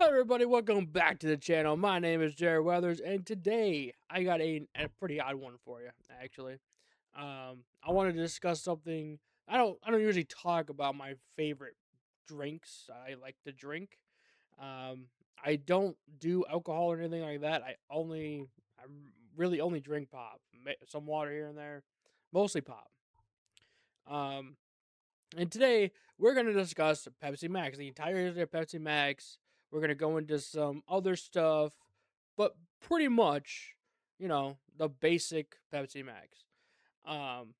Hi everybody, welcome back to the channel. My name is Jared Weathers, and today I got a pretty odd one for you. Actually, I want to discuss something. I don't usually talk about my favorite drinks. I like to drink. Um, I don't do alcohol or anything like that. I really only drink pop. Some water here and there, mostly pop. Um, and today we're going to discuss Pepsi Max, the entire history of Pepsi Max. We're going to go into some other stuff, but pretty much, the basic Pepsi Max. Um,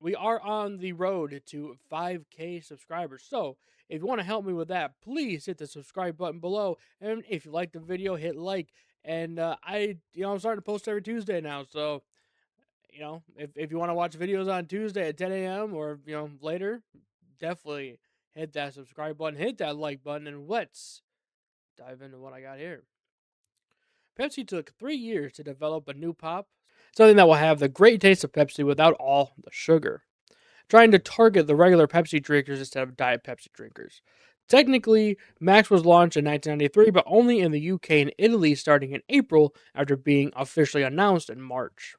we are on the road to 5K subscribers. So if you want to help me with that, please hit the subscribe button below. And if you like the video, hit like. And I'm starting to post every Tuesday now. So, if you want to watch videos on Tuesday at 10 a.m. or, later, definitely hit that subscribe button, hit that like button, and let's dive into what I got here. Pepsi took 3 years to develop a new pop, something that will have the great taste of Pepsi without all the sugar, trying to target the regular Pepsi drinkers instead of Diet Pepsi drinkers. Technically, Max was launched in 1993, but only in the UK and Italy starting in April after being officially announced in March.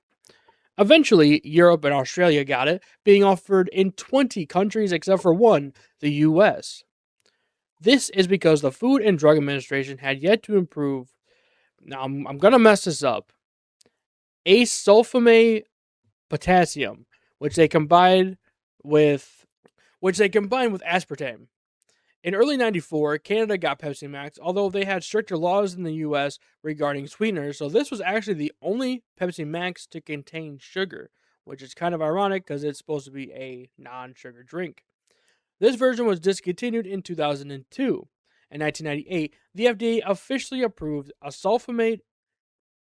Eventually, Europe and Australia got it, being offered in 20 countries except for one, the US. This is because the Food and Drug Administration had yet to improve. Now, I'm going to mess this up. Asulfame potassium, which they combined with aspartame. In early 94, Canada got Pepsi Max, although they had stricter laws in the US regarding sweeteners, so this was actually the only Pepsi Max to contain sugar, which is kind of ironic because it's supposed to be a non sugar drink. This version was discontinued in 2002. In 1998, the FDA officially approved asulfame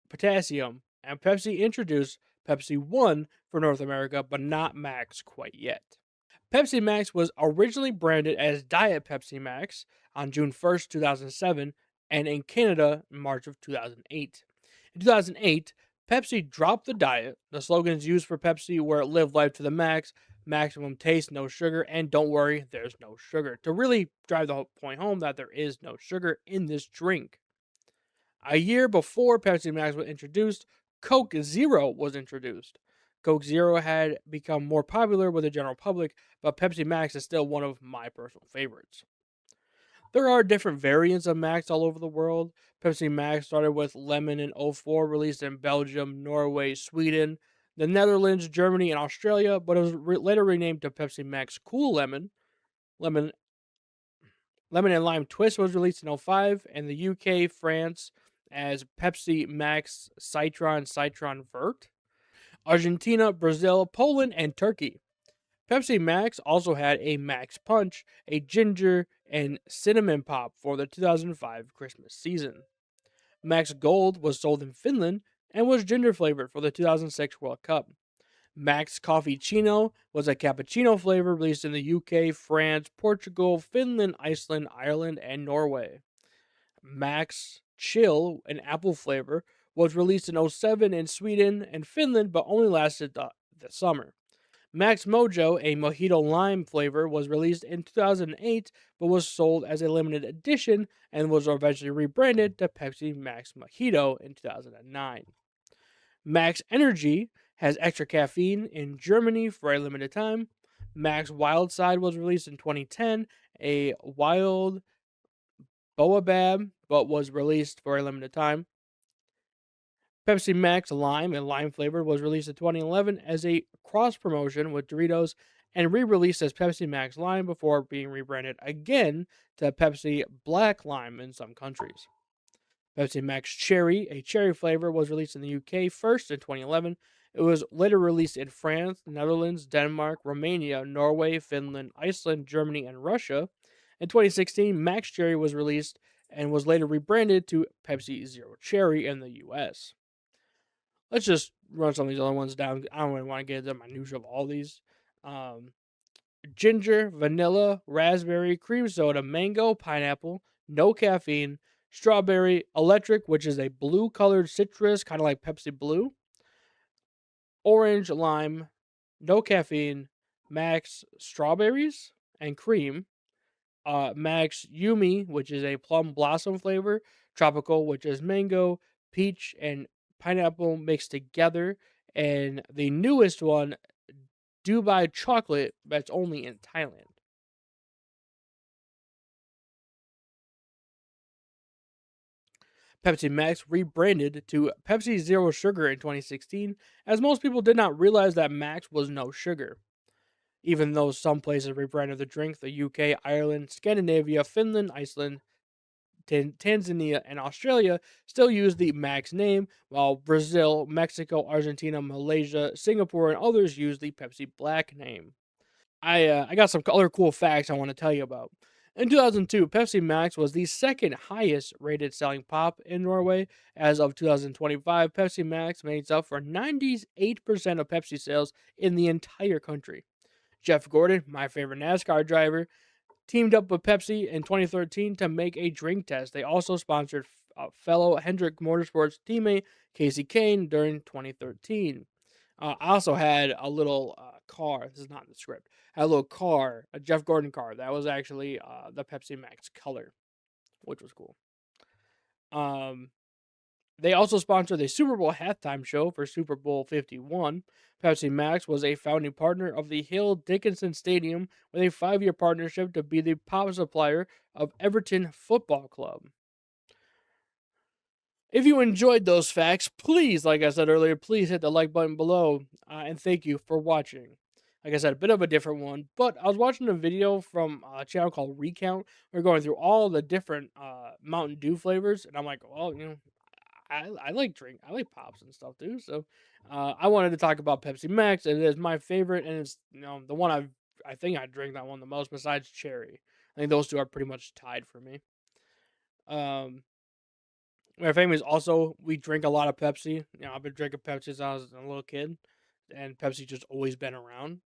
potassium, and Pepsi introduced Pepsi 1 for North America, but not Max quite yet. Pepsi Max was originally branded as Diet Pepsi Max on June 1st, 2007, and in Canada in March of 2008. In 2008, Pepsi dropped the diet. The slogans used for Pepsi were "Live life to the max," "Maximum taste, no sugar," and "Don't worry, there's no sugar," to really drive the point home that there is no sugar in this drink. A year before Pepsi Max was introduced, Coke Zero was introduced. Coke Zero had become more popular with the general public, but Pepsi Max is still one of my personal favorites. There are different variants of Max all over the world. Pepsi Max started with lemon in '04, released in Belgium, Norway, Sweden, the Netherlands, Germany, and Australia, but it was later renamed to Pepsi Max Cool Lemon. Lemon Lemon and Lime Twist was released in '05, and the UK, France as Pepsi Max Citron Vert. Argentina, Brazil, Poland, and Turkey. Pepsi Max also had a Max Punch, a ginger, and cinnamon pop for the 2005 Christmas season. Max Gold was sold in Finland and was ginger flavored for the 2006 World Cup. Max Coffee Chino was a cappuccino flavor released in the UK, France, Portugal, Finland, Iceland, Ireland, and Norway. Max Chill, an apple flavor, was released in '07 in Sweden and Finland but only lasted the summer. Max Mojo, a mojito lime flavor, was released in 2008 but was sold as a limited edition and was eventually rebranded to Pepsi Max Mojito in 2009. Max Energy has extra caffeine in Germany for a limited time. Max Wild Side was released in 2010, a wild Boabab, but was released for a limited time. Pepsi Max Lime and Lime Flavor was released in 2011 as a cross promotion with Doritos and re released as Pepsi Max Lime before being rebranded again to Pepsi Black Lime in some countries. Pepsi Max Cherry, a cherry flavor, was released in the UK first in 2011. It was later released in France, Netherlands, Denmark, Romania, Norway, Finland, Iceland, Germany, and Russia. In 2016, Max Cherry was released and was later rebranded to Pepsi Zero Cherry in the US. Let's just run some of these other ones down. I don't really want to get into the minutia of all these. Um, Ginger, vanilla, raspberry, cream soda, mango, pineapple, no caffeine, strawberry, electric, which is a blue colored citrus, kind of like Pepsi Blue, orange, lime, no caffeine, max, strawberries, and cream, Max Yumi, which is a plum blossom flavor, tropical, which is mango, peach, and pineapple mixed together, and the newest one, Dubai chocolate, that's only in Thailand. Pepsi Max rebranded to Pepsi Zero Sugar in 2016, as most people did not realize that Max was no sugar. Even though some places rebranded the drink, the UK, Ireland, Scandinavia, Finland, Iceland, Tanzania, and Australia still use the Max name, while Brazil, Mexico, Argentina, Malaysia, Singapore, and others use the Pepsi Black name. I got some other cool facts I want to tell you about. In 2002, Pepsi Max was the second highest rated selling pop in Norway. As of 2025, Pepsi Max makes up for 98% of Pepsi sales in the entire country. Jeff Gordon, my favorite NASCAR driver, teamed up with Pepsi in 2013 to make a drink test. They also sponsored fellow Hendrick Motorsports teammate Casey Kane during 2013. I also had a little car. This is not in the script. I had a little car, a Jeff Gordon car. That was actually the Pepsi Max color, which was cool. Um, they also sponsored the Super Bowl halftime show for Super Bowl 51. Pepsi Max was a founding partner of the Hill Dickinson Stadium with a 5-year partnership to be the pop supplier of Everton Football Club. If you enjoyed those facts, please, like I said earlier, please hit the like button below. And thank you for watching. Like I said, a bit of a different one, but I was watching a video from a channel called Recount. We're going through all the different Mountain Dew flavors, and I'm like, well, I like I like pops and stuff too. So I wanted to talk about Pepsi Max. It is my favorite, and it's the one I think I drink that one the most besides cherry. I think those two are pretty much tied for me. Um, my family is also we drink a lot of Pepsi. I've been drinking Pepsi since I was a little kid, and Pepsi just always been around.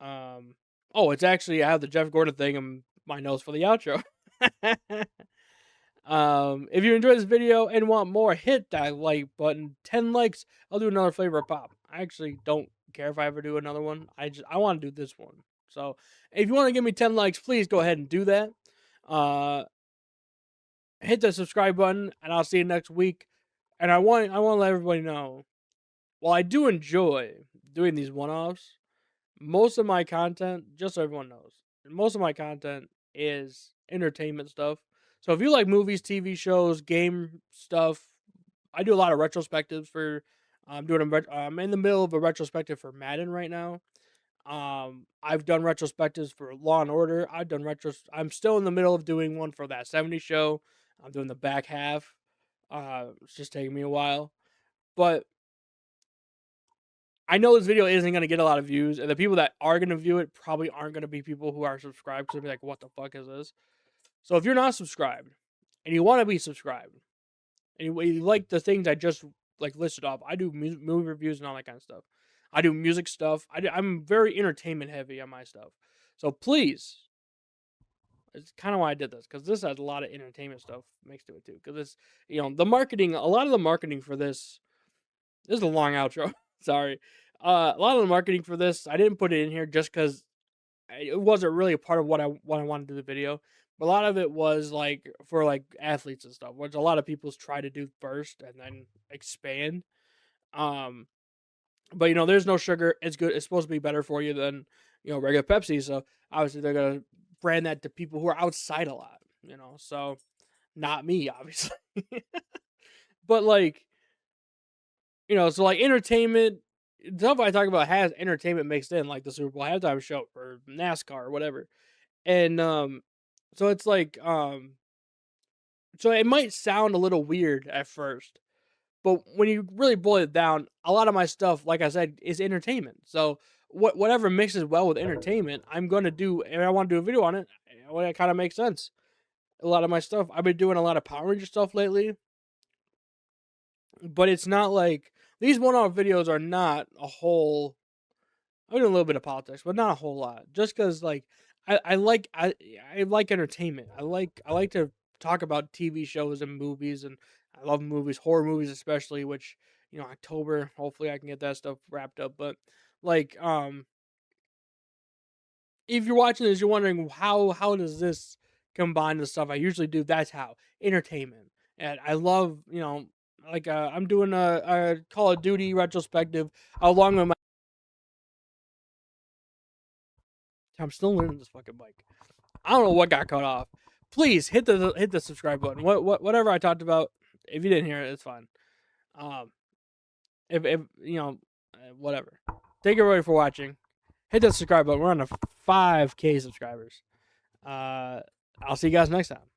Um, oh, it's actually I have the Jeff Gordon thing in my notes for the outro. If you enjoyed this video and want more, hit that like button. 10 likes, I'll do another flavor of pop. I actually don't care if I ever do another one. I want to do this one. So if you want to give me 10 likes, please go ahead and do that. Uh, hit the subscribe button, and I'll see you next week. And I want to let everybody know, while I do enjoy doing these one-offs, most of my content, just so everyone knows, most of my content is entertainment stuff. So if you like movies, TV shows, game stuff, I do a lot of retrospectives for. I'm in the middle of a retrospective for Madden right now. I've done retrospectives for Law and Order. I'm still in the middle of doing one for that '70s show. I'm doing the back half. It's just taking me a while, but I know this video isn't going to get a lot of views, and the people that are going to view it probably aren't going to be people who are subscribed. So they'll be like, what the fuck is this? So if you're not subscribed and you want to be subscribed and you like the things I just like listed off, I do movie reviews and all that kind of stuff. I do music stuff. I'm very entertainment heavy on my stuff. So please, it's kind of why I did this, because this has a lot of entertainment stuff mixed to it too. Because it's the marketing, a lot of the marketing for this is a long outro. Sorry. A lot of the marketing for this, I didn't put it in here just because it wasn't really a part of what I wanted to do the video. But a lot of it was like for like athletes and stuff, which a lot of people try to do first and then expand. Um, but there's no sugar. It's good. It's supposed to be better for you than regular Pepsi. So obviously they're gonna brand that to people who are outside a lot. So not me, obviously. But like so like entertainment stuff I talk about has entertainment mixed in, like the Super Bowl halftime show or NASCAR or whatever. And so it's like so it might sound a little weird at first, but when you really boil it down, a lot of my stuff, like I said, is entertainment. So whatever mixes well with entertainment, I'm gonna do, and I want to do a video on it. It kind of makes sense. A lot of my stuff, I've been doing a lot of Power Ranger stuff lately, but it's not like these one-off videos are not a whole. I'm doing a little bit of politics, but not a whole lot. Just because, like, I like entertainment. I like to talk about TV shows and movies, and I love movies, horror movies especially. Which October, hopefully I can get that stuff wrapped up. But like, if you're watching this, you're wondering how does this combine the stuff I usually do. That's how entertainment, and I love like I'm doing a Call of Duty retrospective along with my. I'm still learning this fucking bike. I don't know what got cut off. Please hit the subscribe button. Whatever I talked about. If you didn't hear it, it's fine. Um, if whatever. Thank you everybody for watching. Hit that subscribe button. We're on to 5K subscribers. I'll see you guys next time.